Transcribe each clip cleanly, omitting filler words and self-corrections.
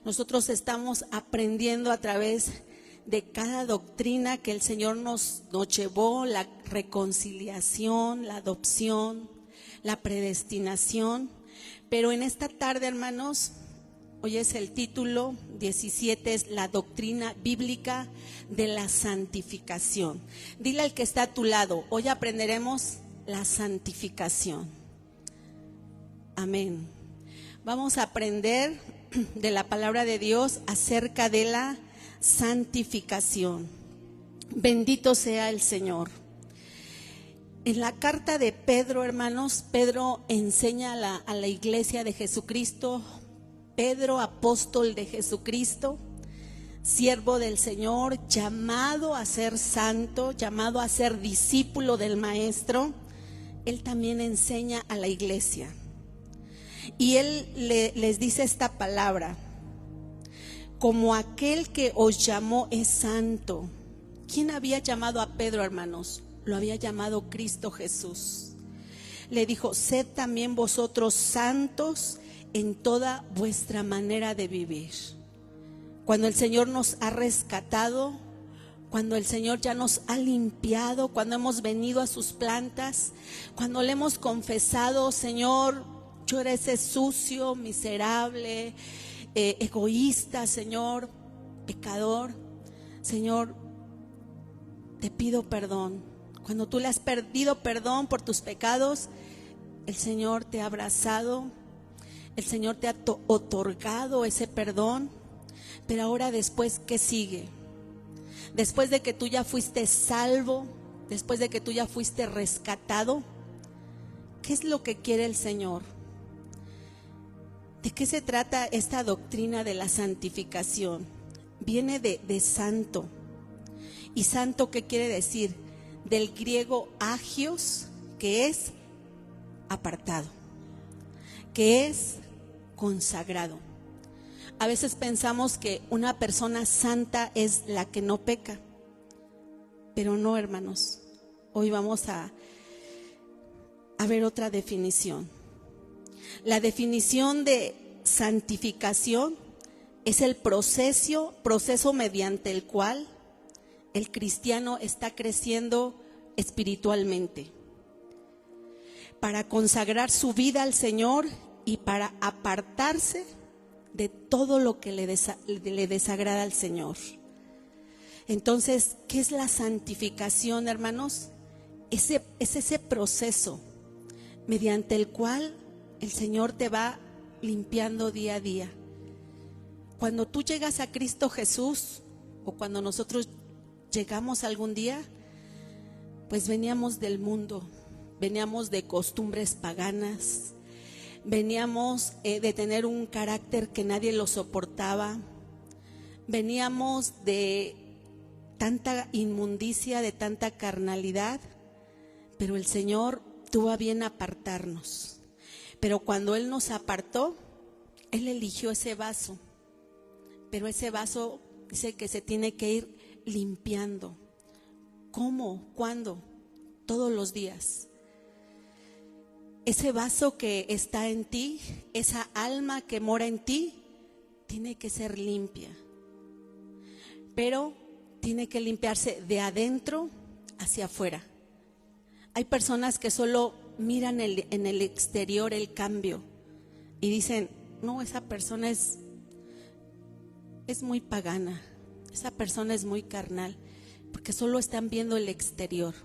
Nosotros estamos aprendiendo a través de cada doctrina que el Señor nos llevó, la reconciliación, la adopción, la predestinación. Pero en esta tarde, hermanos, hoy es el título 17, es la doctrina bíblica de la santificación. Dile al que está a tu lado, hoy aprenderemos la santificación. Amén. Vamos a aprender de la palabra de Dios acerca de la santificación. Bendito sea el Señor. En la carta de Pedro, hermanos, Pedro enseña a la iglesia de Jesucristo. Pedro, apóstol de Jesucristo, siervo del Señor, llamado a ser santo, llamado a ser discípulo del Maestro. Él también enseña a la iglesia. Y él les dice esta palabra: como aquel que os llamó es santo. ¿Quién había llamado a Pedro, hermanos? Lo había llamado Cristo Jesús. Le dijo: sed también vosotros santos en toda vuestra manera de vivir. Cuando el Señor nos ha rescatado, cuando el Señor ya nos ha limpiado, cuando hemos venido a sus plantas, cuando le hemos confesado: Señor, yo era ese sucio, miserable, egoísta, Señor, pecador. Señor, te pido perdón. Cuando tú le has pedido perdón por tus pecados, el Señor te ha abrazado, el Señor te ha otorgado ese perdón. Pero ahora, después, ¿qué sigue? Después de que tú ya fuiste salvo, después de que tú ya fuiste rescatado, ¿qué es lo que quiere el Señor? ¿De qué se trata esta doctrina de la santificación? Viene de santo. ¿Y santo qué quiere decir? Del griego agios, que es apartado, que es consagrado. A veces pensamos que una persona santa es la que no peca, pero no, hermanos. Hoy vamos a ver otra definición. La definición de santificación es el proceso mediante el cual el cristiano está creciendo espiritualmente para consagrar su vida al Señor y para apartarse de todo lo que le desagrada al Señor. Entonces, ¿qué es la santificación, hermanos? Es ese proceso mediante el cual el Señor te va limpiando día a día. Cuando tú llegas a Cristo Jesús, o cuando nosotros llegamos algún día, pues veníamos del mundo, veníamos de costumbres paganas, veníamos de tener un carácter que nadie lo soportaba, veníamos de tanta inmundicia, de tanta carnalidad, pero el Señor tuvo a bien apartarnos. Pero cuando Él nos apartó, Él eligió ese vaso, pero ese vaso dice que se tiene que ir limpiando. ¿Cómo? ¿Cuándo? Todos los días. Ese vaso que está en ti, esa alma que mora en ti, tiene que ser limpia. Pero tiene que limpiarse de adentro hacia afuera. Hay personas que solo miran en el exterior el cambio y dicen: no, esa persona es muy pagana, esa persona es muy carnal, porque solo están viendo el exterior.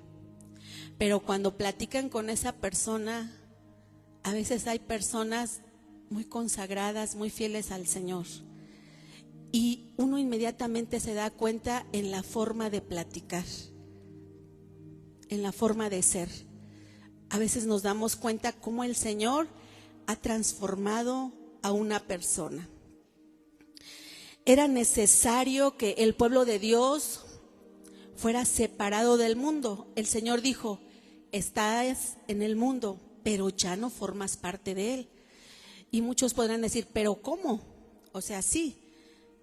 Pero cuando platican con esa persona, a veces hay personas muy consagradas, muy fieles al Señor, y uno inmediatamente se da cuenta en la forma de platicar, en la forma de ser. A veces nos damos cuenta cómo el Señor ha transformado a una persona. Era necesario que el pueblo de Dios fuera separado del mundo. El Señor dijo: estás en el mundo, pero ya no formas parte de él. Y muchos podrán decir: ¿pero cómo? O sea, sí.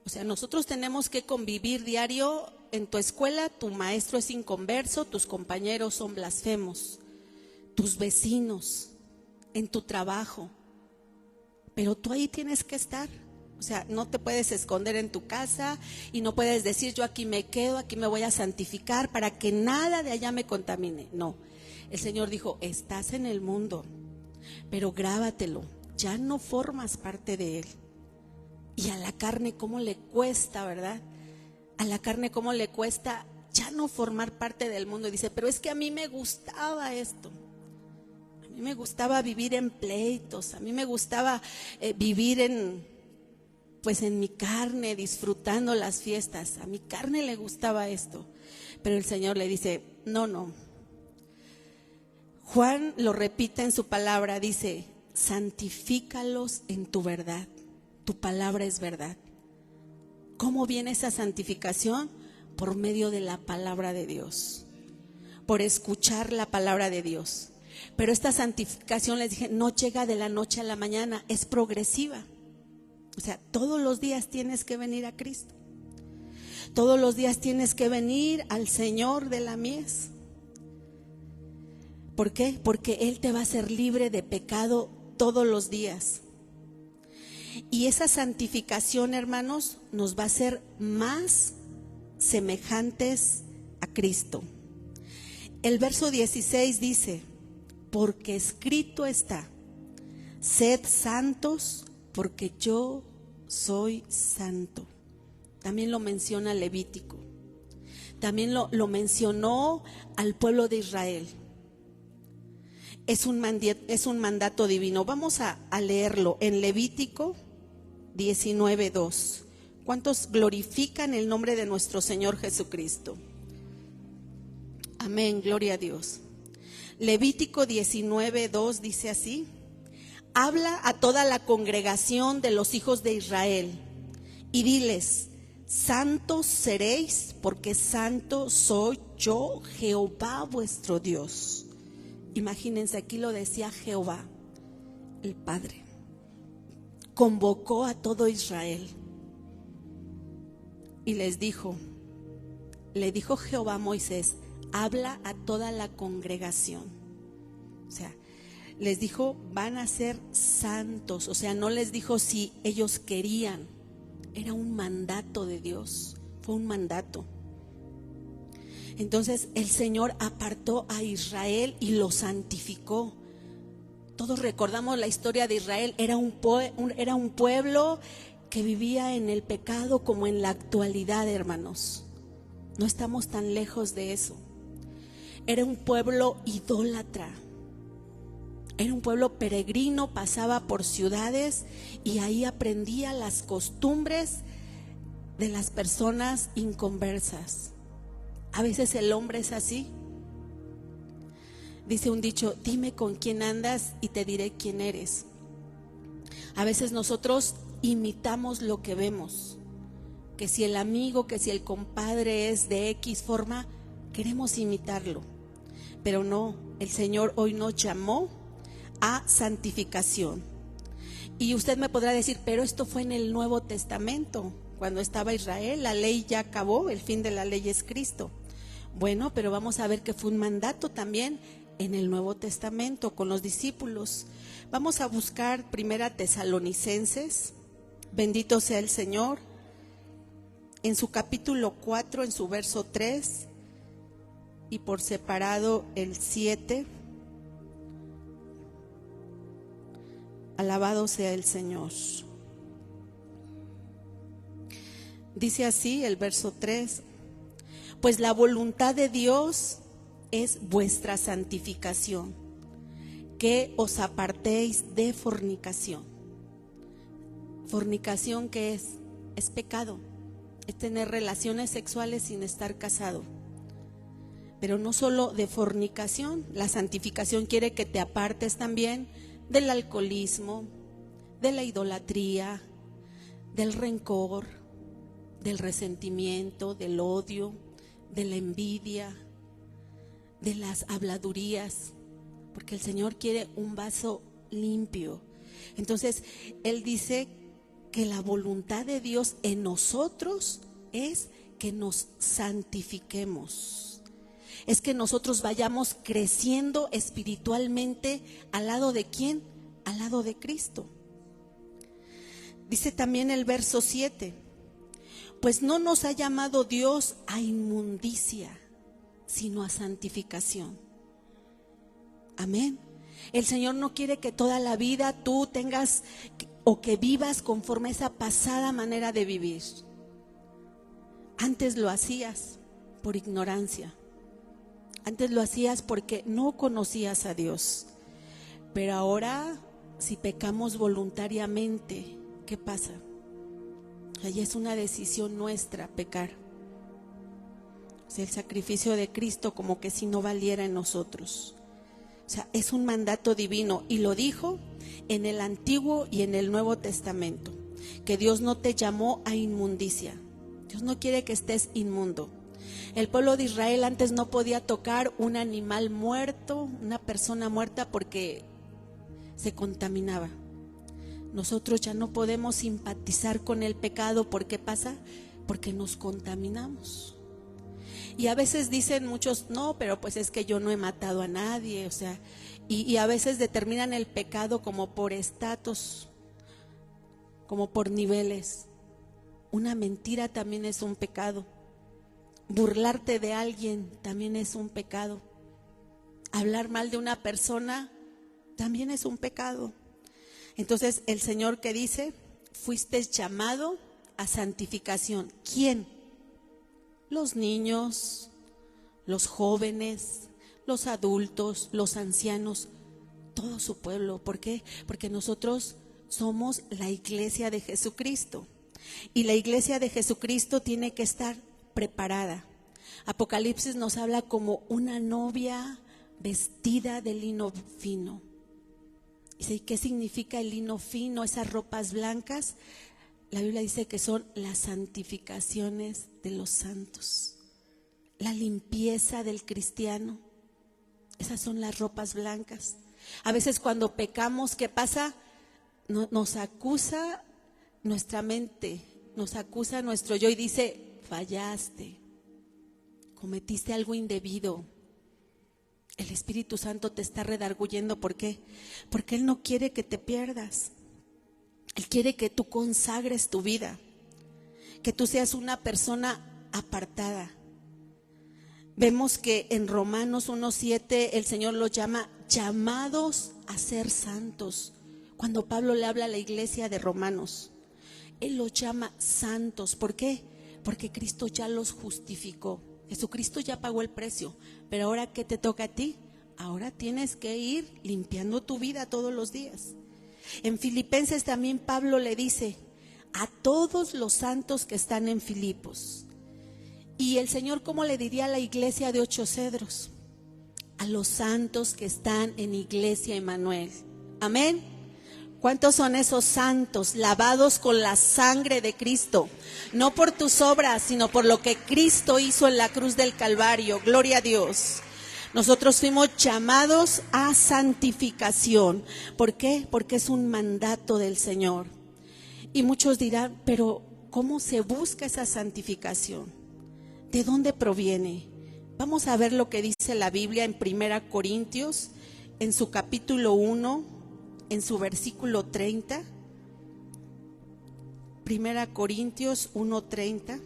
O sea, nosotros tenemos que convivir diario. En tu escuela tu maestro es inconverso, tus compañeros son blasfemos, tus vecinos, en tu trabajo. Pero tú ahí tienes que estar. O sea, no te puedes esconder en tu casa y no puedes decir yo aquí me quedo, aquí me voy a santificar para que nada de allá me contamine. No, el Señor dijo, estás en el mundo, pero grábatelo, ya no formas parte de él. Y a la carne cómo le cuesta, ¿verdad? A la carne cómo le cuesta ya no formar parte del mundo. Y dice, pero es que a mí me gustaba esto. A mí me gustaba vivir en pleitos, a mí me gustaba vivir en mi carne, disfrutando las fiestas. A mi carne le gustaba esto. Pero el Señor le dice, no. Juan lo repite en su palabra, dice, santifícalos en tu verdad. Tu palabra es verdad. ¿Cómo viene esa santificación? Por medio de la palabra de Dios, por escuchar la palabra de Dios. Pero esta santificación, les dije, no llega de la noche a la mañana, es progresiva. O sea, todos los días tienes que venir a Cristo. Todos los días tienes que venir al Señor de la mies. ¿Por qué? Porque Él te va a hacer libre de pecado todos los días. Y esa santificación, hermanos, nos va a hacer más semejantes a Cristo. El verso 16 dice, porque escrito está, sed santos porque yo soy santo. También lo menciona Levítico. También lo mencionó al pueblo de Israel. Es un mandato divino. Vamos a leerlo en Levítico 19:2. ¿Cuántos glorifican el nombre de nuestro Señor Jesucristo? Amén, gloria a Dios. Levítico 19:2 dice así: habla a toda la congregación de los hijos de Israel y diles, santos seréis, porque santo soy yo, Jehová vuestro Dios. Imagínense, aquí lo decía Jehová, el Padre. Convocó a todo Israel y le dijo Jehová a Moisés, habla a toda la congregación. O sea, les dijo, van a ser santos. O sea, no les dijo si ellos querían. Era un mandato de Dios, fue un mandato. Entonces el Señor apartó a Israel y lo santificó. Todos recordamos la historia de Israel. Era un pueblo que vivía en el pecado como en la actualidad, hermanos. No estamos tan lejos de eso. Era un pueblo idólatra. Era un pueblo peregrino, pasaba por ciudades y ahí aprendía las costumbres de las personas inconversas. A veces el hombre es así. Dice un dicho, dime con quién andas y te diré quién eres. A veces nosotros imitamos lo que vemos. Que si el amigo, que si el compadre es de X forma, queremos imitarlo. Pero no, el Señor hoy nos llamó a santificación. Y usted me podrá decir, pero esto fue en el Nuevo Testamento, cuando estaba Israel, la ley ya acabó, el fin de la ley es Cristo. Bueno, pero vamos a ver que fue un mandato también en el Nuevo Testamento con los discípulos. Vamos a buscar Primera Tesalonicenses, bendito sea el Señor, en su capítulo 4, en su verso 3 y por separado el 7. Alabado sea el Señor. Dice así el verso 3: pues la voluntad de Dios es vuestra santificación, que os apartéis de fornicación. Fornicación, ¿qué es? Es pecado, es tener relaciones sexuales sin estar casado. Pero no solo de fornicación, la santificación quiere que te apartes también del alcoholismo, de la idolatría, del rencor, del resentimiento, del odio, de la envidia, de las habladurías, porque el Señor quiere un vaso limpio. Entonces, Él dice que la voluntad de Dios en nosotros es que nos santifiquemos. Es que nosotros vayamos creciendo espiritualmente al lado de ¿quién? Al lado de Cristo. Dice también el verso 7, pues no nos ha llamado Dios a inmundicia, sino a santificación. Amén. El Señor no quiere que toda la vida tú tengas o que vivas conforme a esa pasada manera de vivir. Antes lo hacías por ignorancia. Antes lo hacías porque no conocías a Dios. Pero ahora, si pecamos voluntariamente, ¿qué pasa? Ahí es una decisión nuestra pecar. O sea, el sacrificio de Cristo como que si no valiera en nosotros. O sea, es un mandato divino y lo dijo en el Antiguo y en el Nuevo Testamento, que Dios no te llamó a inmundicia. Dios no quiere que estés inmundo. El pueblo de Israel antes no podía tocar un animal muerto, una persona muerta, porque se contaminaba. Nosotros ya no podemos simpatizar con el pecado. ¿Por qué pasa? Porque nos contaminamos. Y a veces dicen muchos, no, pero pues es que yo no he matado a nadie, o sea, y a veces determinan el pecado como por estatus, como por niveles. Una mentira también es un pecado. Burlarte de alguien también es un pecado. Hablar mal de una persona también es un pecado. Entonces el Señor, que dice, fuiste llamado a santificación. ¿Quién? Los niños, los jóvenes, los adultos, los ancianos, todo su pueblo. ¿Por qué? Porque nosotros somos la iglesia de Jesucristo. Y la iglesia de Jesucristo tiene que estar preparada. Apocalipsis nos habla como una novia vestida de lino fino. ¿Y qué significa el lino fino? Esas ropas blancas. La Biblia dice que son las santificaciones de los santos, la limpieza del cristiano. Esas son las ropas blancas. A veces cuando pecamos, ¿qué pasa? Nos acusa nuestra mente, nos acusa nuestro yo y dice, fallaste, cometiste algo indebido. El Espíritu Santo te está redarguyendo. ¿Por qué? Porque Él no quiere que te pierdas. Él quiere que tú consagres tu vida, que tú seas una persona apartada. Vemos que en Romanos 1:7 el Señor los llama llamados a ser santos. Cuando Pablo le habla a la iglesia de Romanos, Él los llama santos. ¿Por qué? Porque Cristo ya los justificó. Jesucristo ya pagó el precio. Pero ahora, ¿qué te toca a ti? Ahora tienes que ir limpiando tu vida todos los días. En Filipenses también Pablo le dice a todos los santos que están en Filipos. Y el Señor, ¿cómo le diría a la iglesia de Ocho Cedros? A los santos que están en Iglesia Emmanuel. Amén. ¿Cuántos son esos santos lavados con la sangre de Cristo? No por tus obras, sino por lo que Cristo hizo en la cruz del Calvario. Gloria a Dios. Nosotros fuimos llamados a santificación. ¿Por qué? Porque es un mandato del Señor. Y muchos dirán, pero ¿cómo se busca esa santificación? ¿De dónde proviene? Vamos a ver lo que dice la Biblia en 1 Corintios, en su capítulo 1, en su versículo 30. 1 Corintios 1:30.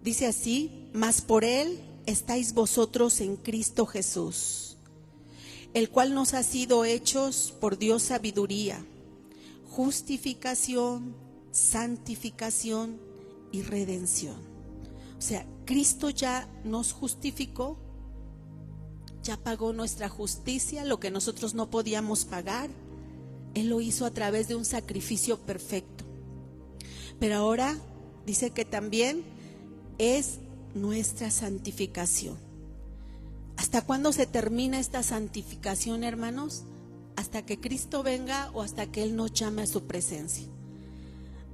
Dice así, mas por Él estáis vosotros en Cristo Jesús, el cual nos ha sido hechos por Dios sabiduría, justificación, santificación y redención. O sea, Cristo ya nos justificó, ya pagó nuestra justicia, lo que nosotros no podíamos pagar. Él lo hizo a través de un sacrificio perfecto. Pero ahora dice que también es nuestra santificación. ¿Hasta cuándo se termina esta santificación, hermanos? Hasta que Cristo venga o hasta que Él nos llame a su presencia.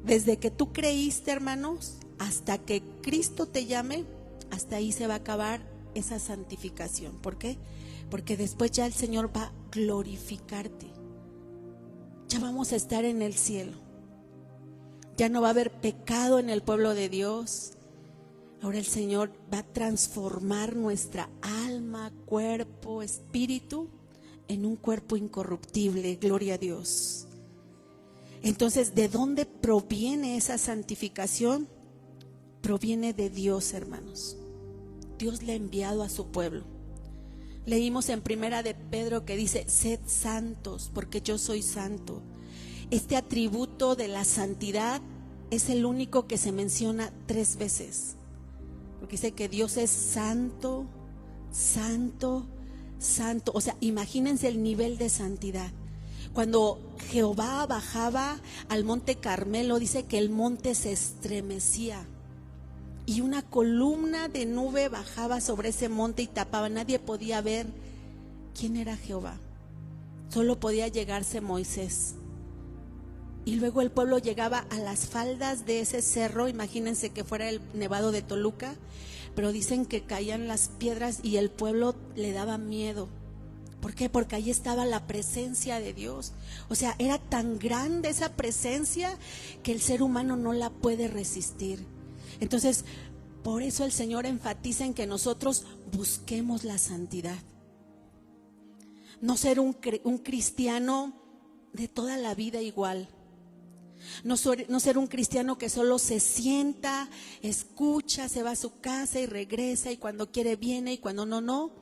Desde que tú creíste, hermanos, hasta que Cristo te llame, hasta ahí se va a acabar esa santificación. ¿Por qué? Porque después ya el Señor va a glorificarte. Ya vamos a estar en el cielo. Ya no va a haber pecado en el pueblo de Dios. Ahora el Señor va a transformar nuestra alma, cuerpo, espíritu en un cuerpo incorruptible. Gloria a Dios. Entonces, ¿de dónde proviene esa santificación? Proviene de Dios, hermanos. Dios le ha enviado a su pueblo. Leímos en Primera de Pedro que dice: sed santos, porque yo soy santo. Este atributo de la santidad es el único que se menciona 3 veces. Porque dice que Dios es santo, santo, santo. O sea, imagínense el nivel de santidad. Cuando Jehová bajaba al monte Carmelo, dice que el monte se estremecía y una columna de nube bajaba sobre ese monte y tapaba. Nadie podía ver quién era Jehová, solo podía llegarse Moisés. Y luego el pueblo llegaba a las faldas de ese cerro. Imagínense que fuera el Nevado de Toluca, pero dicen que caían las piedras y el pueblo le daba miedo. ¿Por qué? Porque ahí estaba la presencia de Dios. O sea, era tan grande esa presencia que el ser humano no la puede resistir. Entonces, por eso el Señor enfatiza en que nosotros busquemos la santidad. No ser un cristiano de toda la vida igual. No ser un cristiano que solo se sienta, escucha, se va a su casa y regresa, y cuando quiere viene y cuando no.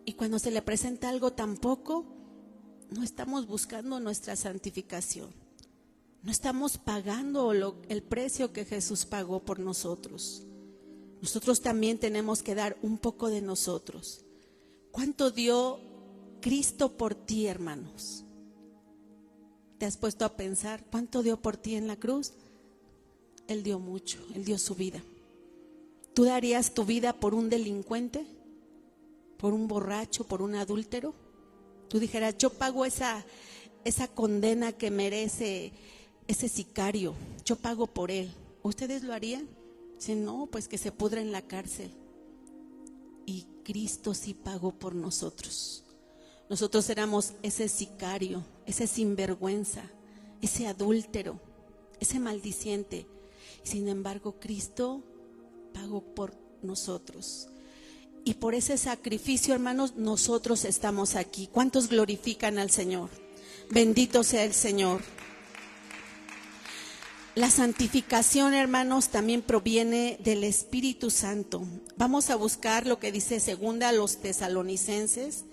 Y cuando se le presenta algo tampoco. No estamos buscando nuestra santificación. No estamos pagando el precio que Jesús pagó por nosotros. Nosotros también tenemos que dar un poco de nosotros. ¿Cuánto dio Cristo por ti, hermanos? ¿Te has puesto a pensar cuánto dio por ti en la cruz? Él dio mucho, Él dio su vida. ¿Tú darías tu vida por un delincuente? ¿Por un borracho? ¿Por un adúltero? Tú dijeras: yo pago esa condena que merece ese sicario, yo pago por él. ¿Ustedes lo harían? Si no, pues que se pudra en la cárcel. Y Cristo sí pagó por nosotros. Nosotros éramos ese sicario, ese sinvergüenza, ese adúltero, ese maldiciente. Sin embargo, Cristo pagó por nosotros. Y por ese sacrificio, hermanos, nosotros estamos aquí. ¿Cuántos glorifican al Señor? Bendito sea el Señor. La santificación, hermanos, también proviene del Espíritu Santo. Vamos a buscar lo que dice segunda a los Tesalonicenses,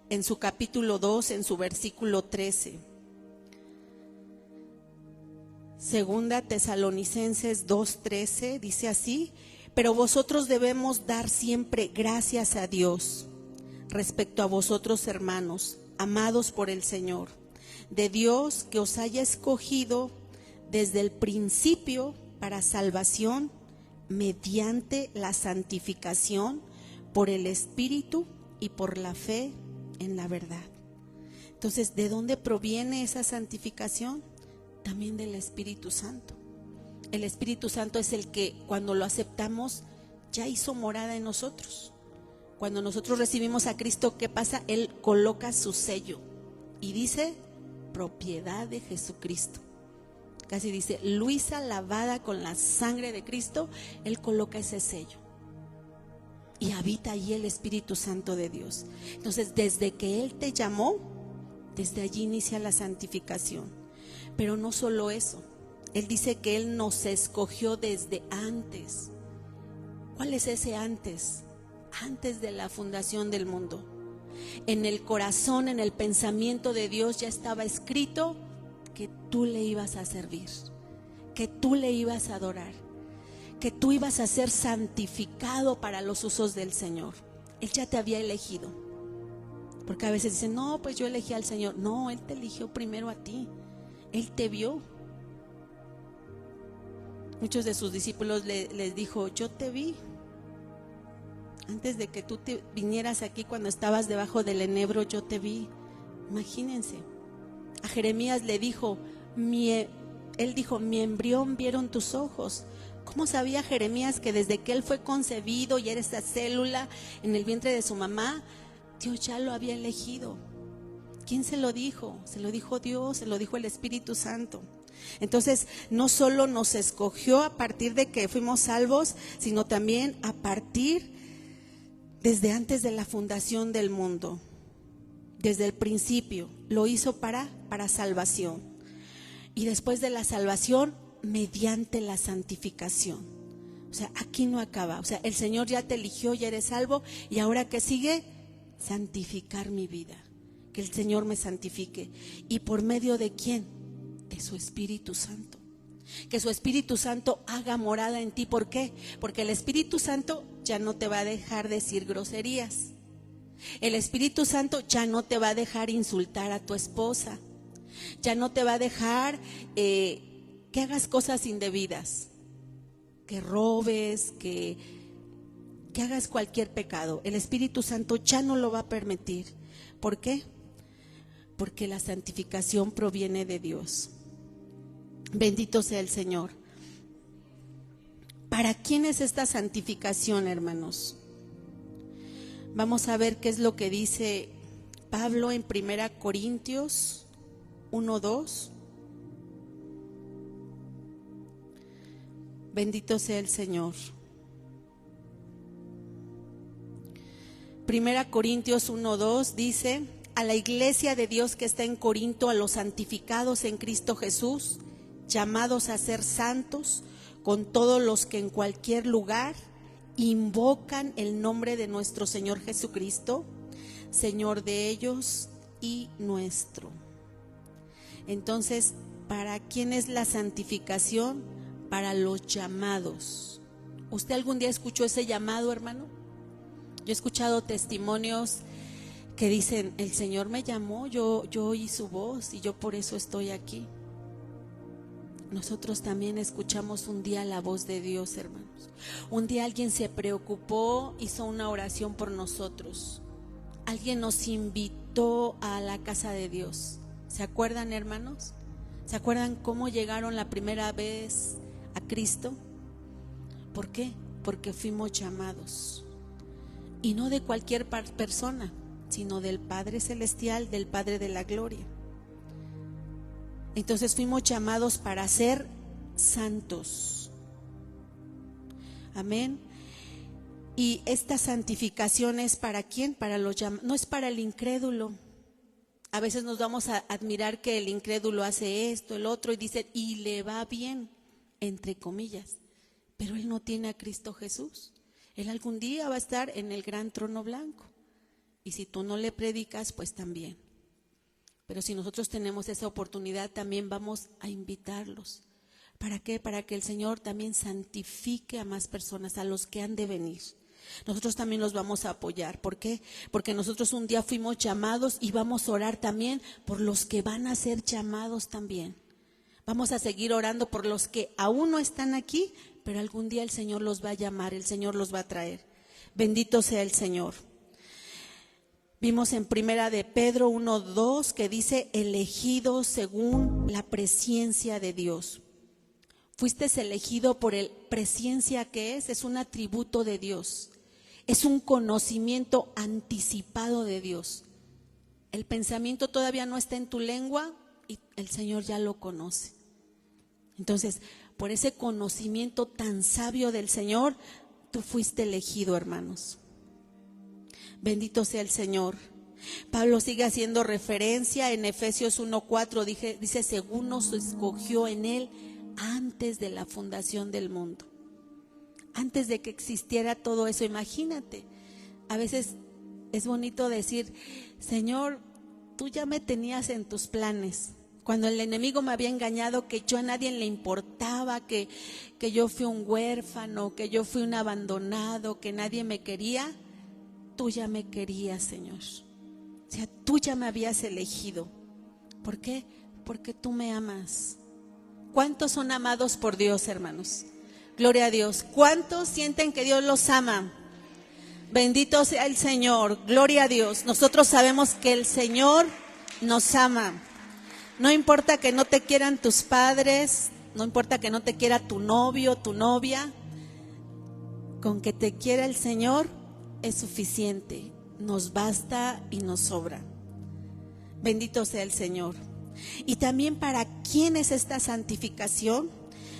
en su capítulo 2, en su versículo 13. Segunda Tesalonicenses 2:13 dice así: pero vosotros debemos dar siempre gracias a Dios respecto a vosotros, hermanos, amados por el Señor, de Dios que os haya escogido desde el principio para salvación mediante la santificación por el Espíritu y por la fe en la verdad. Entonces, ¿de dónde proviene esa santificación? También del Espíritu Santo. El Espíritu Santo es el que, cuando lo aceptamos, ya hizo morada en nosotros. Cuando nosotros recibimos a Cristo, ¿qué pasa? Él coloca su sello y dice: propiedad de Jesucristo. Casi dice: Luisa lavada con la sangre de Cristo. Él coloca ese sello y habita allí el Espíritu Santo de Dios. Entonces, desde que Él te llamó, desde allí inicia la santificación. Pero no solo eso, Él dice que Él nos escogió desde antes. ¿Cuál es ese antes? Antes de la fundación del mundo. En el corazón, en el pensamiento de Dios ya estaba escrito que tú le ibas a servir, que tú le ibas a adorar, que tú ibas a ser santificado para los usos del Señor. Él ya te había elegido. Porque a veces dicen: no, pues yo elegí al Señor. No, Él te eligió primero a ti. Él te vio. Muchos de sus discípulos les dijo: yo te vi antes de que tú te vinieras aquí, cuando estabas debajo del enebro, yo te vi. Imagínense. A Jeremías le dijo: él dijo: mi embrión vieron tus ojos. ¿Cómo sabía Jeremías que desde que él fue concebido y era esa célula en el vientre de su mamá, Dios ya lo había elegido? ¿Quién se lo dijo? Se lo dijo Dios, se lo dijo el Espíritu Santo. Entonces, no solo nos escogió a partir de que fuimos salvos, sino también a partir desde antes de la fundación del mundo. Desde el principio lo hizo para salvación. Y después de la salvación, mediante la santificación. O sea, aquí no acaba. O sea, el Señor ya te eligió, ya eres salvo. ¿Y ahora qué sigue? Santificar mi vida. Que el Señor me santifique. ¿Y por medio de quién? De su Espíritu Santo. Que su Espíritu Santo haga morada en ti. ¿Por qué? Porque el Espíritu Santo ya no te va a dejar decir groserías. El Espíritu Santo ya no te va a dejar insultar a tu esposa. Ya no te va a dejar que hagas cosas indebidas, que robes, que hagas cualquier pecado. El Espíritu Santo ya no lo va a permitir. ¿Por qué? Porque la santificación proviene de Dios. Bendito sea el Señor. ¿Para quién es esta santificación, hermanos? Vamos a ver qué es lo que dice Pablo en 1 Corintios 1:2. Bendito sea el Señor. 1 Corintios 1:2 dice: a la iglesia de Dios que está en Corinto, a los santificados en Cristo Jesús, llamados a ser santos, con todos los que en cualquier lugar invocan el nombre de nuestro Señor Jesucristo, Señor de ellos y nuestro. Entonces, ¿para quién es la santificación? Para los llamados. ¿Usted algún día escuchó ese llamado, hermano? Yo he escuchado testimonios que dicen: el Señor me llamó, yo oí su voz y yo por eso estoy aquí. Nosotros también escuchamos un día la voz de Dios, hermanos. Un día alguien se preocupó, hizo una oración por nosotros. Alguien nos invitó a la casa de Dios. ¿Se acuerdan, hermanos? ¿Se acuerdan cómo llegaron la primera vez a Cristo? ¿Por qué? Porque fuimos llamados. Y no de cualquier persona, sino del Padre Celestial, del Padre de la Gloria. Entonces fuimos llamados para ser santos. Amén. Y esta santificación es ¿para quién? Para los llamados. No es para el incrédulo. A veces nos vamos a admirar que el incrédulo hace esto, el otro, y dice, y le va bien, entre comillas. Pero él no tiene a Cristo Jesús. Él algún día va a estar en el gran trono blanco. Y si tú no le predicas, pues también. Pero si nosotros tenemos esa oportunidad, también vamos a invitarlos. ¿Para qué? Para que el Señor también santifique a más personas, a los que han de venir. Nosotros también los vamos a apoyar. ¿Por qué? Porque nosotros un día fuimos llamados y vamos a orar también por los que van a ser llamados también. Vamos a seguir orando por los que aún no están aquí, pero algún día el Señor los va a llamar, el Señor los va a traer. Bendito sea el Señor. Vimos en 1 de Pedro 1:2 que dice: elegido según la presciencia de Dios. Fuiste elegido por el presciencia, que es un atributo de Dios. Es un conocimiento anticipado de Dios. El pensamiento todavía no está en tu lengua y el Señor ya lo conoce. Entonces, por ese conocimiento tan sabio del Señor, tú fuiste elegido, hermanos. Bendito sea el Señor. Pablo sigue haciendo referencia en Efesios 1:4, dice: según nos escogió en Él antes de la fundación del mundo. Antes de que existiera todo eso. Imagínate, a veces es bonito decir: Señor, tú ya me tenías en tus planes. Cuando el enemigo me había engañado, que yo a nadie le importaba, que yo fui un huérfano, que yo fui un abandonado, que nadie me quería, tú ya me querías, Señor. O sea, tú ya me habías elegido. ¿Por qué? Porque tú me amas. ¿Cuántos son amados por Dios, hermanos? Gloria a Dios. ¿Cuántos sienten que Dios los ama? Bendito sea el Señor. Gloria a Dios. Nosotros sabemos que el Señor nos ama. No importa que no te quieran tus padres, no importa que no te quiera tu novio, tu novia. Con que te quiera el Señor es suficiente. Nos basta y nos sobra. Bendito sea el Señor. Y también, ¿para quién es esta santificación?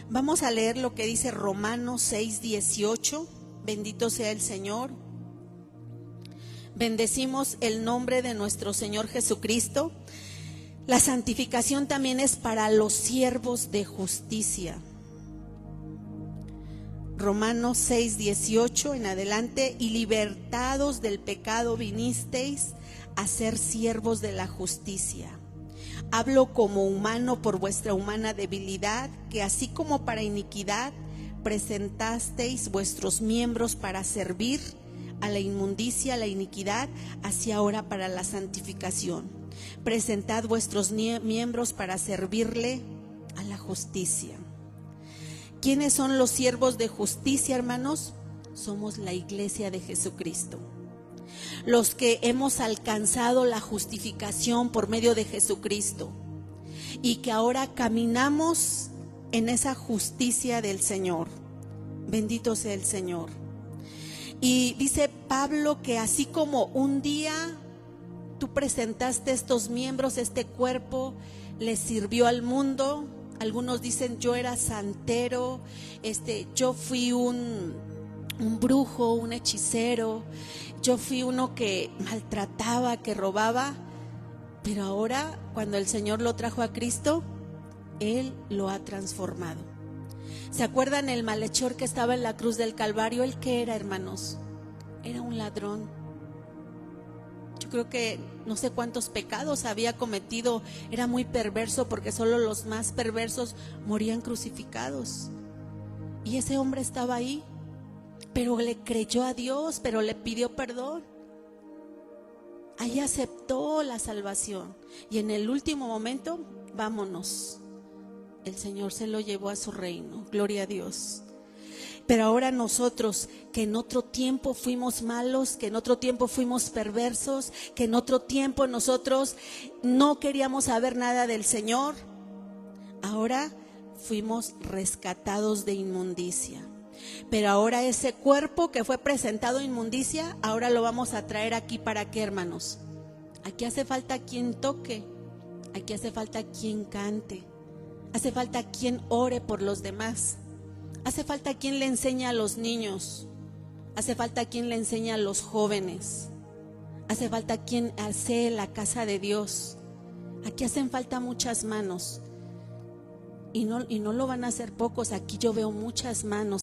Vamos a leer lo que dice Romanos 6:18. Bendito sea el Señor. Bendecimos el nombre de nuestro Señor Jesucristo. La santificación también es para los siervos de justicia. Romanos 6:18 en adelante, y libertados del pecado vinisteis a ser siervos de la justicia. Hablo como humano por vuestra humana debilidad, que así como para iniquidad presentasteis vuestros miembros para servir a la inmundicia, a la iniquidad, así ahora para la santificación. Presentad vuestros miembros para servirle a la justicia. ¿Quiénes son los siervos de justicia, hermanos? Somos la iglesia de Jesucristo. Los que hemos alcanzado la justificación por medio de Jesucristo y que ahora caminamos en esa justicia del Señor. Bendito sea el Señor. Y dice Pablo que así como un día tú presentaste estos miembros, este cuerpo les sirvió al mundo. Algunos dicen yo era santero, yo fui un brujo, un hechicero, yo fui uno que maltrataba, que robaba. Pero ahora, cuando el Señor lo trajo a Cristo, Él lo ha transformado. ¿Se acuerdan el malhechor que estaba en la cruz del Calvario? ¿Él qué era, hermanos? Era un ladrón. Yo creo que no sé cuántos pecados había cometido. Era muy perverso, porque solo los más perversos morían crucificados. Y ese hombre estaba ahí, pero le creyó a Dios, pero le pidió perdón. Ahí aceptó la salvación. Y en el último momento, vámonos. El Señor se lo llevó a su reino. Gloria a Dios. Pero ahora nosotros, que en otro tiempo fuimos malos, que en otro tiempo fuimos perversos, que en otro tiempo nosotros no queríamos saber nada del Señor, ahora fuimos rescatados de inmundicia. Pero ahora ese cuerpo que fue presentado inmundicia, ahora lo vamos a traer aquí. ¿Para qué, hermanos? Aquí hace falta quien toque, aquí hace falta quien cante, hace falta quien ore por los demás. Hace falta quien le enseñe a los niños, hace falta quien le enseñe a los jóvenes, hace falta quien hace la casa de Dios. Aquí hacen falta muchas manos y no lo van a hacer pocos. Aquí yo veo muchas manos.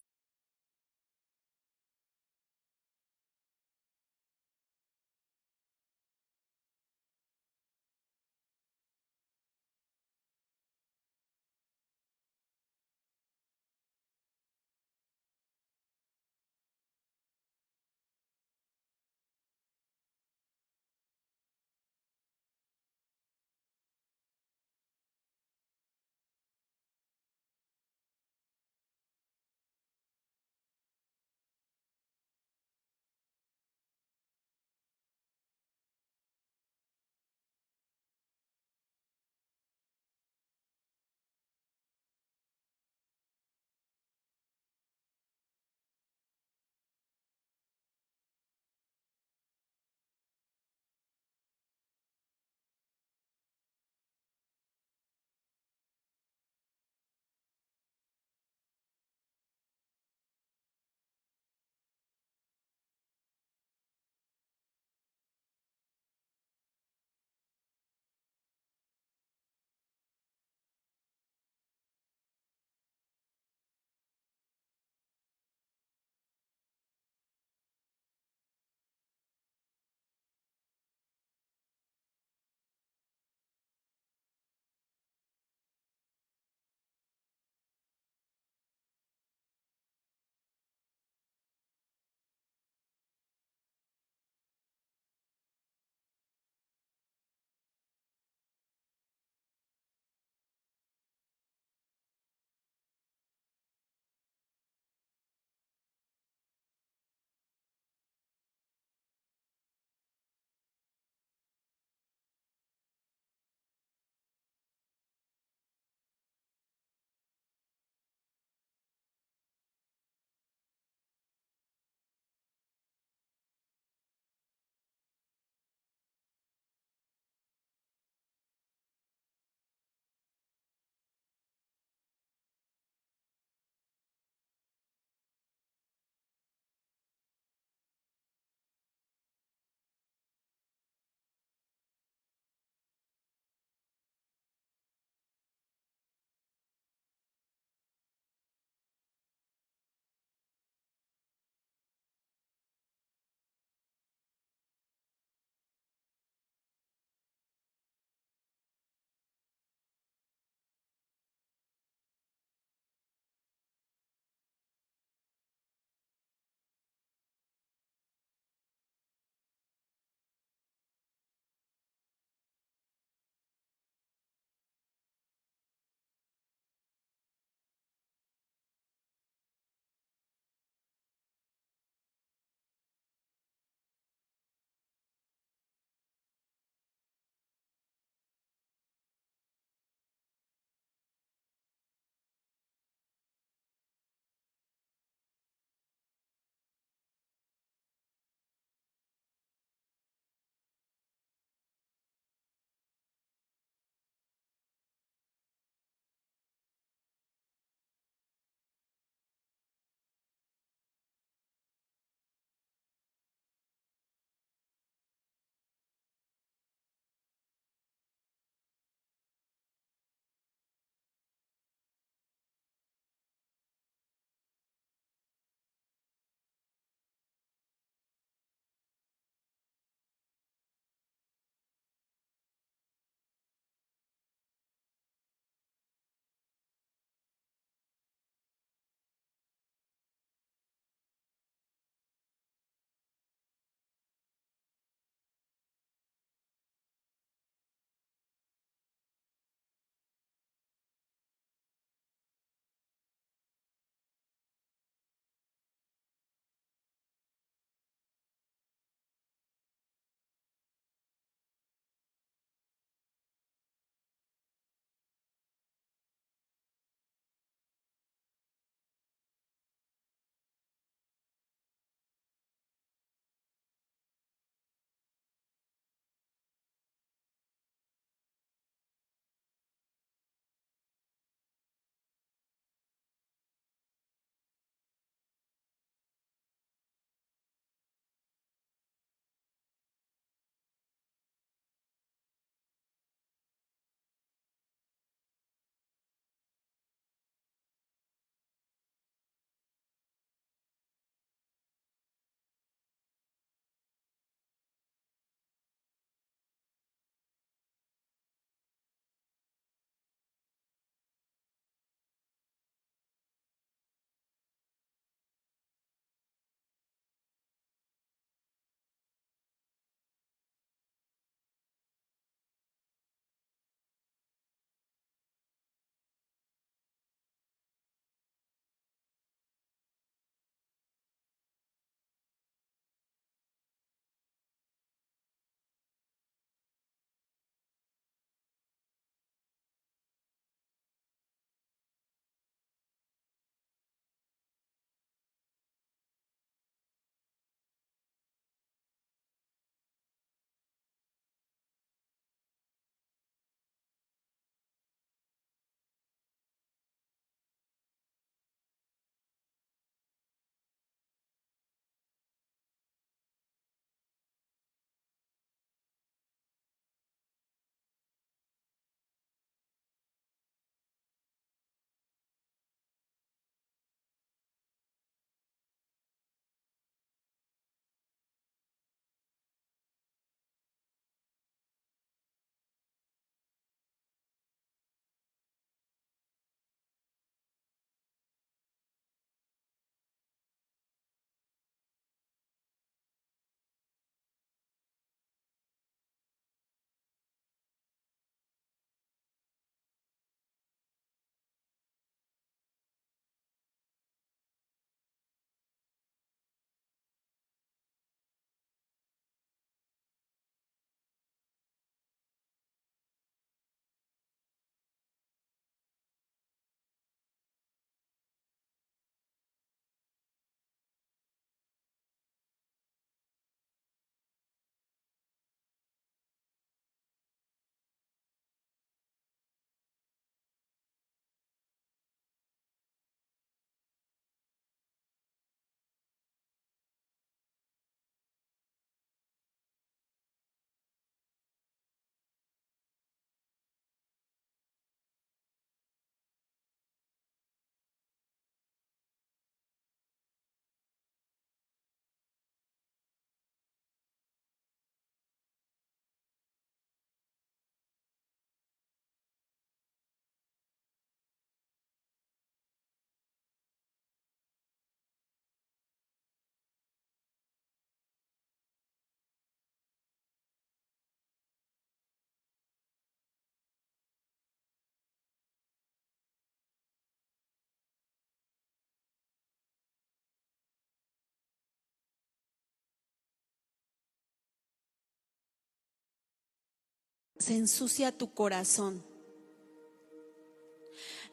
se ensucia tu corazón.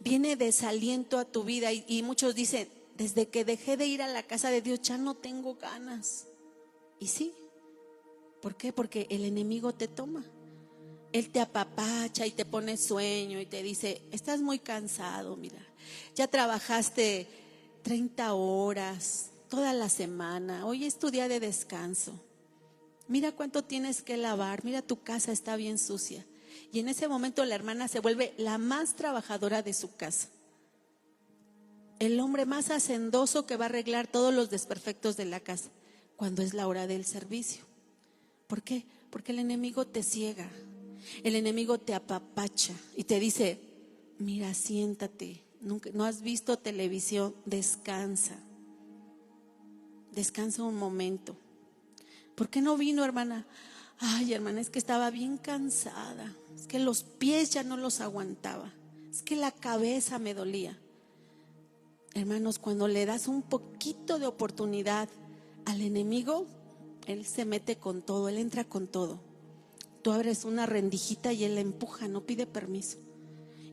Viene desaliento a tu vida y muchos dicen, desde que dejé de ir a la casa de Dios ya no tengo ganas. Y sí, ¿por qué? Porque el enemigo te toma. Él te apapacha y te pone sueño y te dice, estás muy cansado, mira, ya trabajaste 30 horas toda la semana, hoy es tu día de descanso. Mira cuánto tienes que lavar, mira tu casa está bien sucia. Y en ese momento la hermana se vuelve la más trabajadora de su casa. El hombre más hacendoso que va a arreglar todos los desperfectos de la casa cuando es la hora del servicio. ¿Por qué? Porque el enemigo te ciega, el enemigo te apapacha y te dice, mira, siéntate, no has visto televisión, descansa un momento. ¿Por qué no vino, hermana? Ay, hermana, es que estaba bien cansada, es que los pies ya no los aguantaba, es que la cabeza me dolía. Hermanos, cuando le das un poquito de oportunidad al enemigo, él se mete con todo, él entra con todo. Tú abres una rendijita y él la empuja, no pide permiso.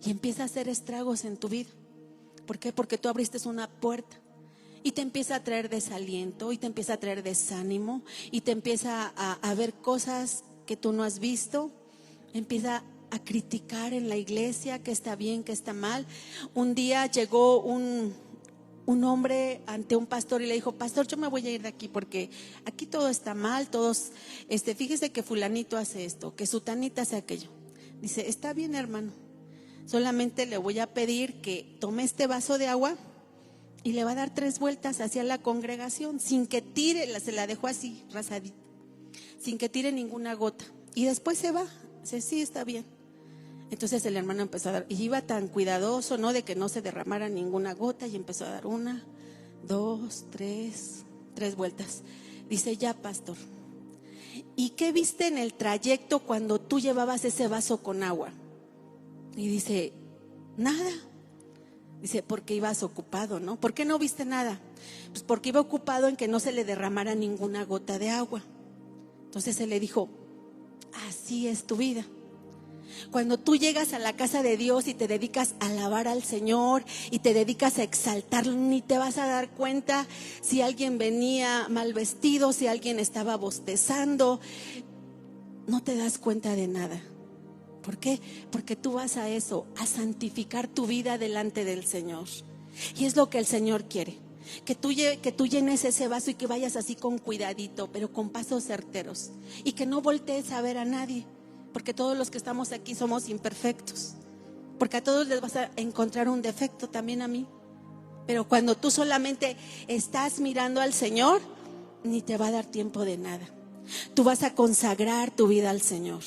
Y empieza a hacer estragos en tu vida. ¿Por qué? Porque tú abriste una puerta. Y te empieza a traer desaliento, y te empieza a traer desánimo, y te empieza a ver cosas que tú no has visto. Empieza a criticar en la iglesia que está bien, que está mal. Un día llegó un hombre ante un pastor y le dijo, pastor, yo me voy a ir de aquí porque aquí todo está mal, todos, fíjese que fulanito hace esto, que sutanita hace aquello. Dice, está bien, hermano, solamente le voy a pedir que tome este vaso de agua y le va a dar 3 vueltas hacia la congregación sin que tire, se la dejó así, rasadita, sin que tire ninguna gota. Y después se va. Dice, sí, está bien. Entonces el hermano empezó a dar, y iba tan cuidadoso, ¿no? De que no se derramara ninguna gota, y empezó a dar 1, 2, 3 vueltas. Dice, ya, pastor, ¿y qué viste en el trayecto cuando tú llevabas ese vaso con agua? Y dice, nada. Dice, porque ibas ocupado, ¿no? ¿Por qué no viste nada? Pues porque iba ocupado en que no se le derramara ninguna gota de agua. Entonces él le dijo, así es tu vida. Cuando tú llegas a la casa de Dios y te dedicas a alabar al Señor y te dedicas a exaltarlo, ni te vas a dar cuenta si alguien venía mal vestido, si alguien estaba bostezando, no te das cuenta de nada. ¿Por qué? Porque tú vas a eso, a santificar tu vida delante del Señor. Y es lo que el Señor quiere, que tú llenes ese vaso y que vayas así con cuidadito, pero con pasos certeros, y que no voltees a ver a nadie, porque todos los que estamos aquí somos imperfectos, porque a todos les vas a encontrar un defecto, también a mí. Pero cuando tú solamente estás mirando al Señor, ni te va a dar tiempo de nada. Tú vas a consagrar tu vida al Señor.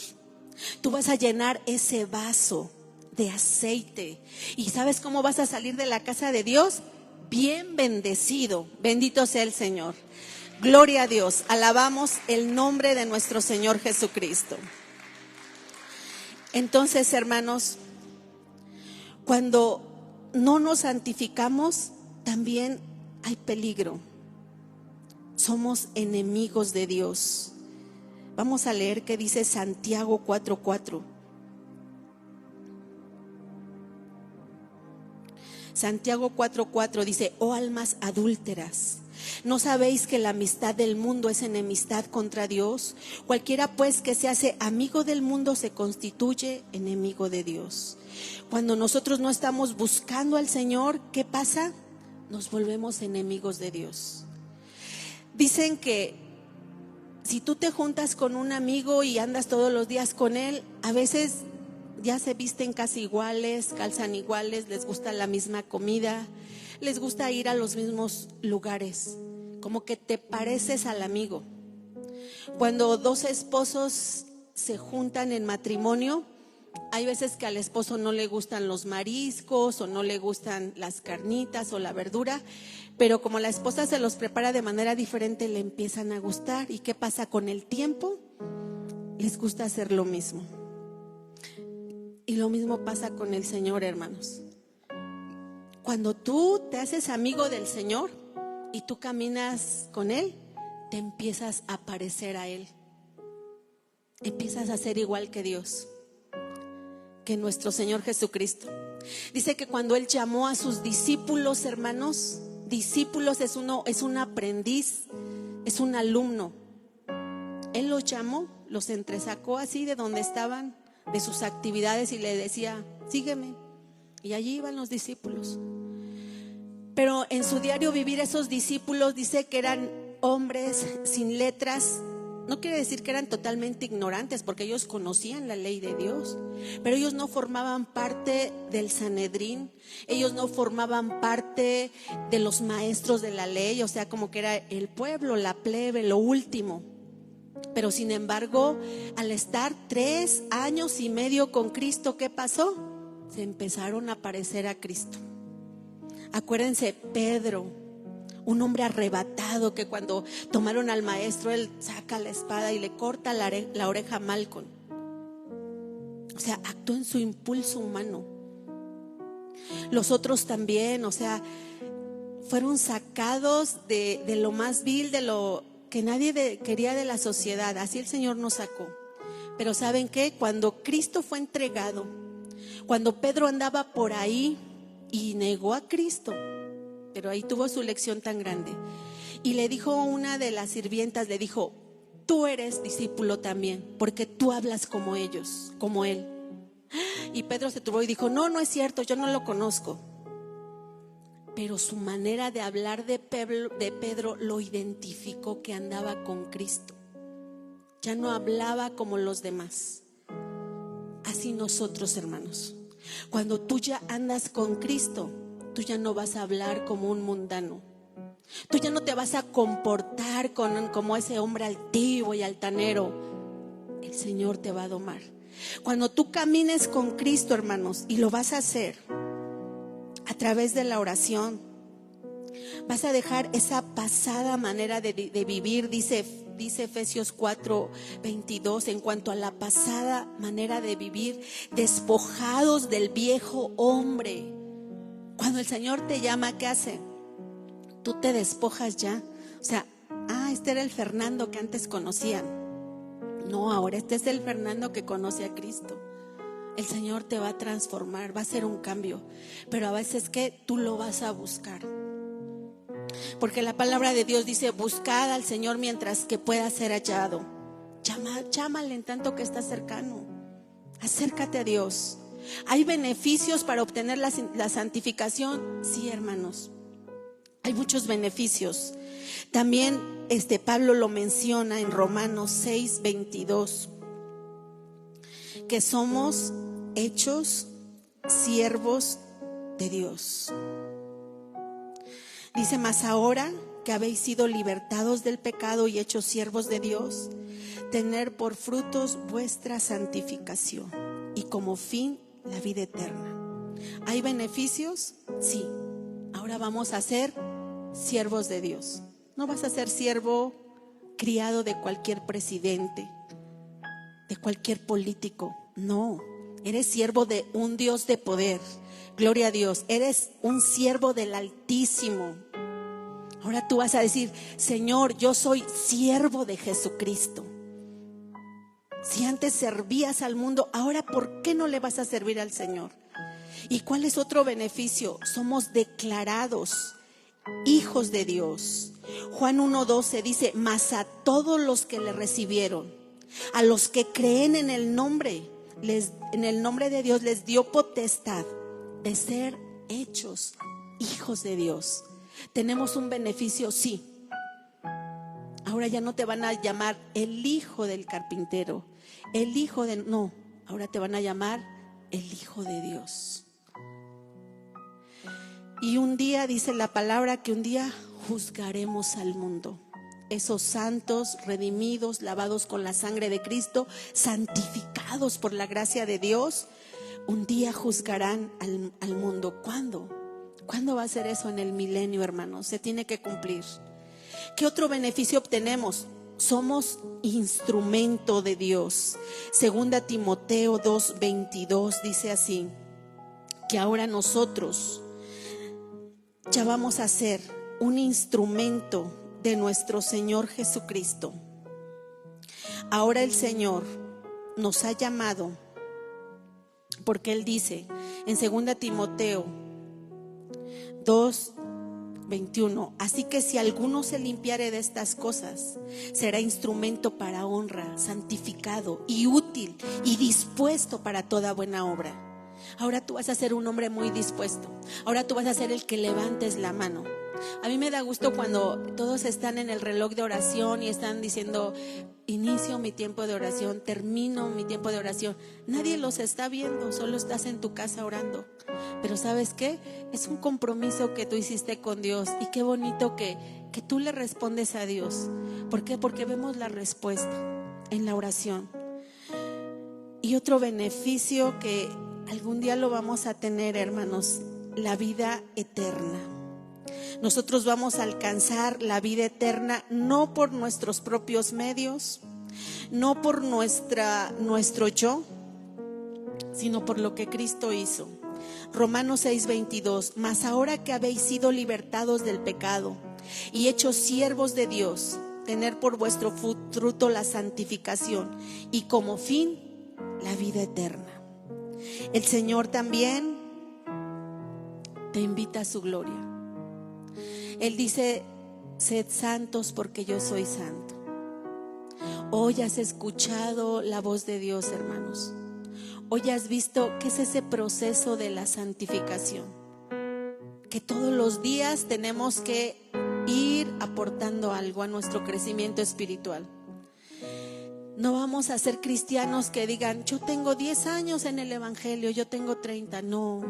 Tú vas a llenar ese vaso de aceite. ¿Y sabes cómo vas a salir de la casa de Dios? Bien bendecido. Bendito sea el Señor. Gloria a Dios. Alabamos el nombre de nuestro Señor Jesucristo. Entonces, hermanos, cuando no nos santificamos, también hay peligro. Somos enemigos de Dios. Vamos a leer qué dice Santiago 4:4. Santiago 4:4 dice, oh almas adúlteras, ¿no sabéis que la amistad del mundo es enemistad contra Dios? Cualquiera pues que se hace amigo del mundo se constituye enemigo de Dios. Cuando nosotros no estamos buscando al Señor, ¿qué pasa? Nos volvemos enemigos de Dios. Dicen que si tú te juntas con un amigo y andas todos los días con él, a veces ya se visten casi iguales, calzan iguales, les gusta la misma comida, les gusta ir a los mismos lugares, como que te pareces al amigo. Cuando 2 esposos se juntan en matrimonio, hay veces que al esposo no le gustan los mariscos o no le gustan las carnitas o la verdura, pero como la esposa se los prepara de manera diferente, le empiezan a gustar. ¿Y qué pasa? Con el tiempo les gusta hacer lo mismo. Y lo mismo pasa con el Señor, hermanos. Cuando tú te haces amigo del Señor y tú caminas con Él, te empiezas a parecer a Él. Empiezas a ser igual que Dios. que nuestro Señor Jesucristo. Dice que cuando Él llamó a sus discípulos, hermanos, discípulos es un aprendiz, es un alumno. Él los llamó, los entresacó así de donde estaban, de sus actividades, y le decía: sígueme. Y allí iban los discípulos. Pero en su diario vivir, esos discípulos dice que eran hombres sin letras. No quiere decir que eran totalmente ignorantes, porque ellos conocían la ley de Dios, pero ellos no formaban parte del Sanedrín, ellos no formaban parte de los maestros de la ley, o sea, como que era el pueblo, la plebe, lo último. Pero sin embargo, al estar 3 años y medio con Cristo, ¿qué pasó? Se empezaron a parecer a Cristo. Acuérdense, Pedro, un hombre arrebatado, que cuando tomaron al maestro, él saca la espada y le corta la oreja a Malcolm. O sea, actuó en su impulso humano. Los otros también, o sea, fueron sacados de lo más vil, de lo que nadie quería de la sociedad. Así el Señor nos sacó. Pero ¿saben qué? Cuando Cristo fue entregado, cuando Pedro andaba por ahí y negó a Cristo, pero ahí tuvo su lección tan grande, y le dijo una de las sirvientas, le dijo: tú eres discípulo también, porque tú hablas como ellos, como él. Y Pedro se turbó y dijo: no, no es cierto, yo no lo conozco. Pero su manera de hablar de Pedro lo identificó que andaba con Cristo. Ya no hablaba como los demás. Así nosotros, hermanos, cuando tú ya andas con Cristo, tú ya no vas a hablar como un mundano. Tú ya no te vas a comportar como ese hombre altivo y altanero. El Señor te va a domar. Cuando tú camines con Cristo, hermanos, y lo vas a hacer a través de la oración, vas a dejar esa pasada manera de vivir. Dice Efesios 4:22, en cuanto a la pasada manera de vivir, despojados del viejo hombre. Cuando el Señor te llama, ¿qué hace? Tú te despojas ya. O sea, este era el Fernando que antes conocían. No, ahora este es el Fernando que conoce a Cristo. El Señor te va a transformar, va a hacer un cambio. Pero a veces que tú lo vas a buscar. Porque la palabra de Dios dice: buscad al Señor mientras que pueda ser hallado. Llámale en tanto que está cercano. Acércate a Dios. ¿Hay beneficios para obtener la santificación? Sí, hermanos, hay muchos beneficios. También Pablo lo menciona en Romanos 6:22, que somos hechos siervos de Dios. Dice: mas ahora que habéis sido libertados del pecado y hechos siervos de Dios, tener por frutos vuestra santificación y como fin la vida eterna. ¿Hay beneficios? Sí. Ahora vamos a ser siervos de Dios. No vas a ser siervo criado de cualquier presidente, de cualquier político. No, eres siervo de un Dios de poder. Gloria a Dios. Eres un siervo del Altísimo. Ahora tú vas a decir: Señor, yo soy siervo de Jesucristo. Si antes servías al mundo, ahora ¿por qué no le vas a servir al Señor? ¿Y cuál es otro beneficio? Somos declarados hijos de Dios. Juan 1:12 dice: mas a todos los que le recibieron, a los que creen en el nombre de Dios, les dio potestad de ser hechos hijos de Dios. Tenemos un beneficio, sí. Ahora ya no te van a llamar el hijo del carpintero, no, ahora te van a llamar el hijo de Dios. Y un día, dice la palabra, que un día juzgaremos al mundo. Esos santos, redimidos, lavados con la sangre de Cristo, santificados por la gracia de Dios, un día juzgarán al mundo. ¿Cuándo? ¿Cuándo va a ser eso? En el milenio, hermanos. Se tiene que cumplir. ¿Qué otro beneficio obtenemos? Somos instrumento de Dios. 2 Timoteo 2:22 dice así: que ahora nosotros ya vamos a ser un instrumento de nuestro Señor Jesucristo. Ahora el Señor nos ha llamado, porque Él dice en 2 Timoteo 2:21, así que si alguno se limpiare de estas cosas, será instrumento para honra, santificado y útil y dispuesto para toda buena obra. Ahora tú vas a ser un hombre muy dispuesto. Ahora tú vas a ser el que levantes la mano. A mí me da gusto cuando todos están en el reloj de oración y están diciendo: inicio mi tiempo de oración, termino mi tiempo de oración. Nadie los está viendo, solo estás en tu casa orando. Pero ¿sabes qué? Es un compromiso que tú hiciste con Dios, y qué bonito que tú le respondes a Dios. ¿Por qué? Porque vemos la respuesta en la oración. Y otro beneficio que algún día lo vamos a tener, hermanos, la vida eterna. Nosotros vamos a alcanzar la vida eterna no por nuestros propios medios, no por nuestro yo, sino por lo que Cristo hizo. Romanos 6:22, mas ahora que habéis sido libertados del pecado y hechos siervos de Dios, tener por vuestro fruto la santificación y como fin la vida eterna. El Señor también te invita a su gloria. Él dice: sed santos porque yo soy santo. Hoy has escuchado la voz de Dios, hermanos. Hoy has visto qué es ese proceso de la santificación, que todos los días tenemos que ir aportando algo a nuestro crecimiento espiritual. No vamos a ser cristianos que digan: yo tengo 10 años en el evangelio, yo tengo 30. No,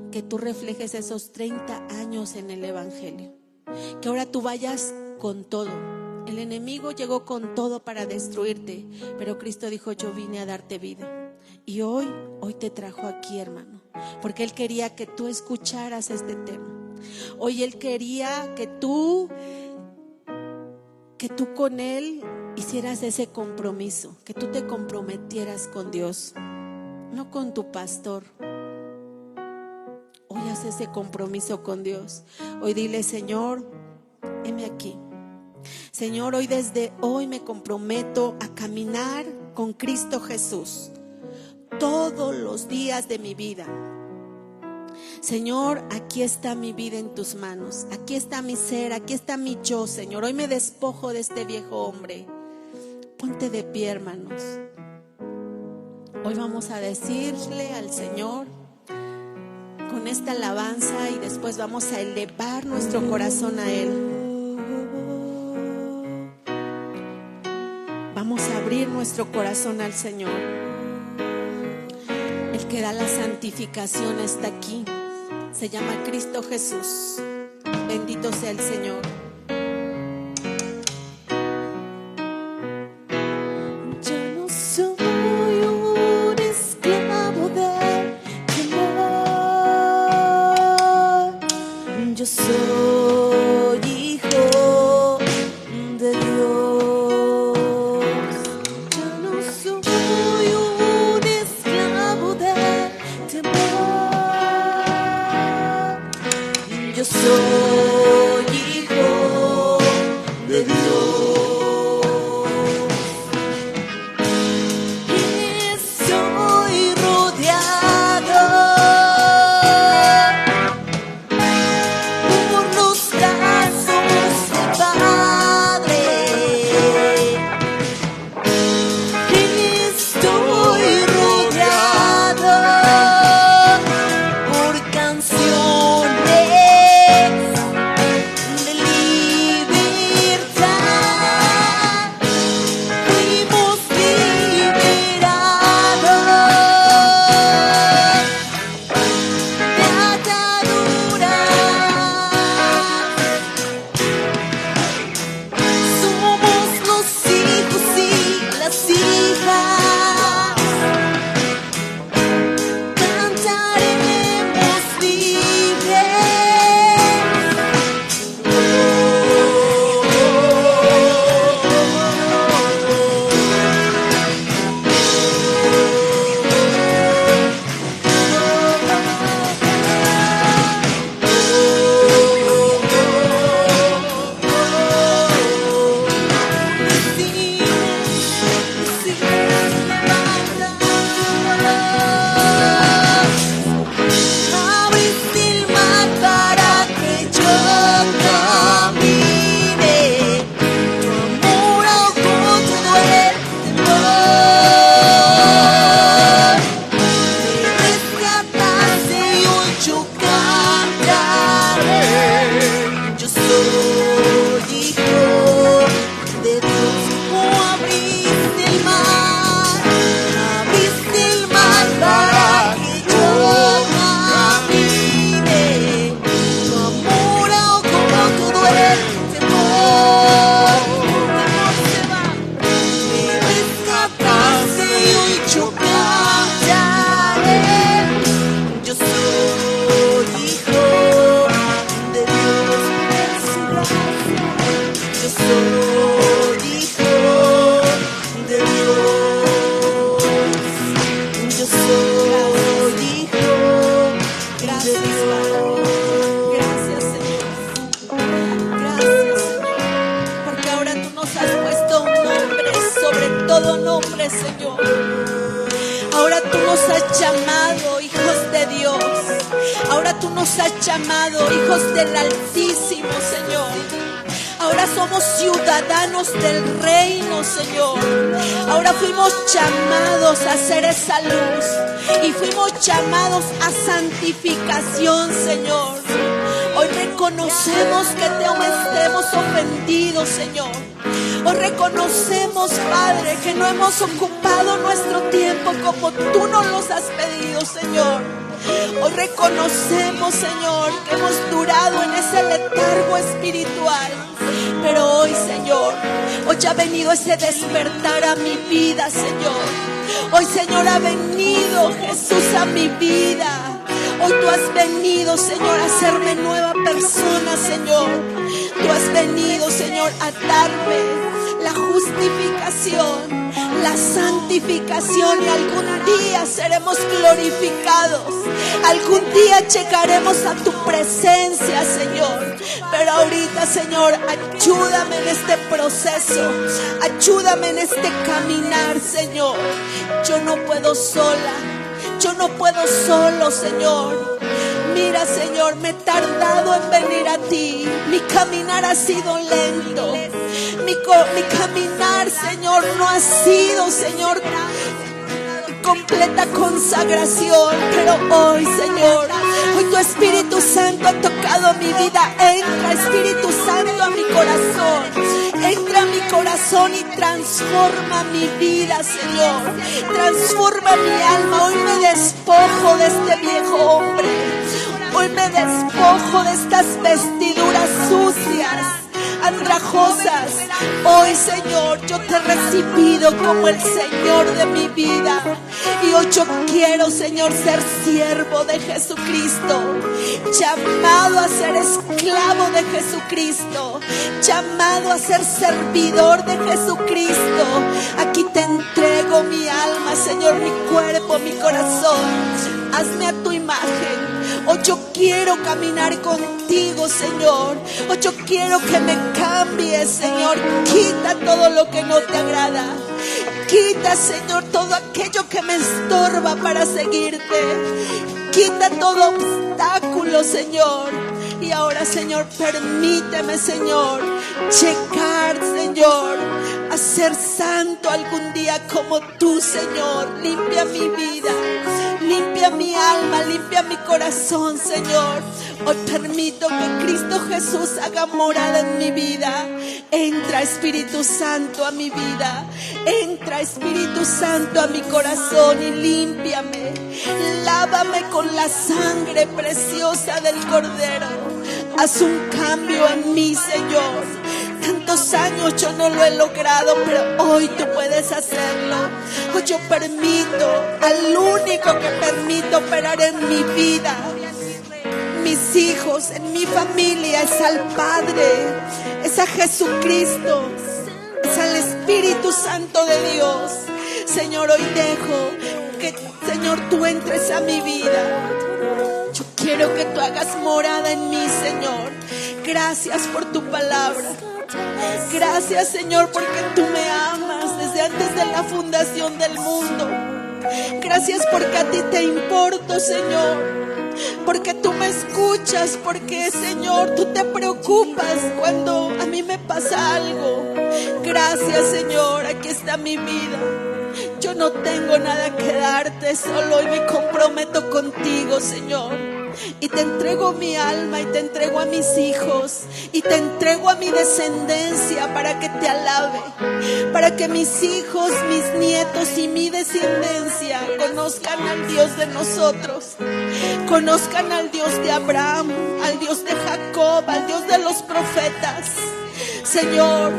que tú reflejes esos 30 años en el evangelio. Que ahora tú vayas con todo. El enemigo llegó con todo para destruirte, pero Cristo dijo: yo vine a darte vida. Y hoy te trajo aquí, hermano, porque Él quería que tú escucharas este tema. Hoy Él quería que tú con Él hicieras ese compromiso, que tú te comprometieras con Dios, no con tu pastor. Hoy haz ese compromiso con Dios. Hoy dile: Señor, heme aquí. Señor, desde hoy me comprometo a caminar con Cristo Jesús todos los días de mi vida. Señor, aquí está mi vida en tus manos. Aquí está mi ser, aquí está mi yo, Señor. Hoy me despojo de este viejo hombre. Ponte de pie, hermanos. Hoy vamos a decirle al Señor con esta alabanza, y después vamos a elevar nuestro corazón a Él. Vamos a abrir nuestro corazón al Señor. El que da la santificación está aquí. Se llama Cristo Jesús. Bendito sea el Señor. Yo no soy un esclavo del temor. Yo soy hijo de Dios. Yo no soy un esclavo del temor. Yo soy hijo Señor. Ahora tú nos has llamado hijos de Dios. Ahora tú nos has llamado hijos del Altísimo, Señor. Ahora somos ciudadanos del reino, Señor. Ahora fuimos llamados a ser esa luz y fuimos llamados a santificación, Señor. Hoy reconocemos que te hemos ofendido, Señor. Hoy reconocemos, Padre, que no hemos ocupado nuestro tiempo como tú nos los has pedido, Señor. Hoy reconocemos, Señor, que hemos durado en ese letargo espiritual. Pero hoy, Señor, hoy ya ha venido ese despertar a mi vida, Señor. Hoy, Señor, ha venido Jesús a mi vida. Hoy tú has venido, Señor, a hacerme nueva persona, Señor. Tú has venido, Señor, a darme la justificación, la santificación, y algún día seremos glorificados. Algún día llegaremos a tu presencia, Señor. Pero ahorita, Señor, ayúdame en este proceso. Ayúdame en este caminar, Señor. Yo no puedo sola. Yo no puedo solo, Señor. Mira, Señor, me he tardado en venir a ti. Mi caminar ha sido lento. Mi caminar, Señor, no ha sido, Señor, completa consagración. Pero hoy, Señor, hoy tu Espíritu Santo ha tocado mi vida. Entra, Espíritu Santo, a mi corazón. Entra a mi corazón y transforma mi vida, Señor. Transforma mi alma. Hoy me despojo de este viejo hombre. Hoy me despojo de estas vestiduras sucias, andrajosas. Hoy, Señor, yo te he recibido como el Señor de mi vida. Y hoy yo quiero, Señor, ser siervo de Jesucristo, llamado a ser esclavo de Jesucristo, llamado a ser servidor de Jesucristo. Aquí te entrego mi alma, Señor, mi cuerpo, mi corazón. Hazme a tu imagen. Hoy yo quiero caminar contigo, Señor. Hoy yo quiero que me cambies, Señor. Quita todo lo que no te agrada. Quita, Señor, todo aquello que me estorba para seguirte. Quita todo obstáculo, Señor. Y ahora, Señor, permíteme, Señor, llegar, Señor, a ser santo algún día como tú, Señor. Limpia mi vida, limpia mi alma, limpia mi corazón, Señor. Hoy permito que Cristo Jesús haga morada en mi vida. Entra, Espíritu Santo, a mi vida. Entra, Espíritu Santo, a mi corazón y límpiame. Lávame con la sangre preciosa del Cordero. Haz un cambio en mí, Señor. Tantos años yo no lo he logrado, pero hoy tú puedes hacerlo. Hoy yo permito, al único que permito operar en mi vida, mis hijos, en mi familia, es al Padre, es a Jesucristo, es al Espíritu Santo de Dios. Señor, hoy dejo que, Señor, tú entres a mi vida. Yo quiero que tú hagas morada en mí, Señor. Gracias por tu palabra. Gracias, Señor, porque tú me amas desde antes de la fundación del mundo. Gracias porque a ti te importo, Señor. Porque tú me escuchas, porque, Señor, tú te preocupas cuando a mí me pasa algo. Gracias, Señor, aquí está mi vida. Yo no tengo nada que darte, solo hoy me comprometo contigo, Señor. Y te entrego mi alma y te entrego a mis hijos y te entrego a mi descendencia para que te alabe, para que mis hijos, mis nietos y mi descendencia conozcan al Dios de nosotros, conozcan al Dios de Abraham, al Dios de Jacob, al Dios de los profetas. Señor,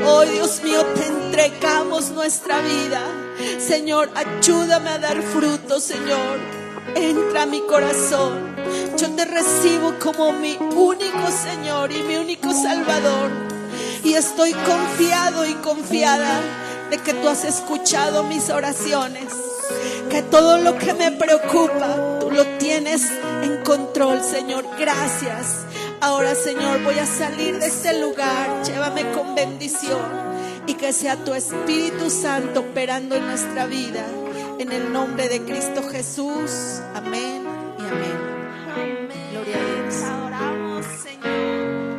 hoy, Dios mío, te entregamos nuestra vida. Señor, ayúdame a dar fruto, Señor. Entra a mi corazón. Yo te recibo como mi único Señor y mi único Salvador. Y estoy confiado y confiada de que tú has escuchado mis oraciones, que todo lo que me preocupa, tú lo tienes en control, Señor. Gracias. Ahora, Señor, voy a salir de este lugar. Llévame con bendición. y que sea tu Espíritu Santo operando en nuestra vida. En el nombre de Cristo Jesús. Amén.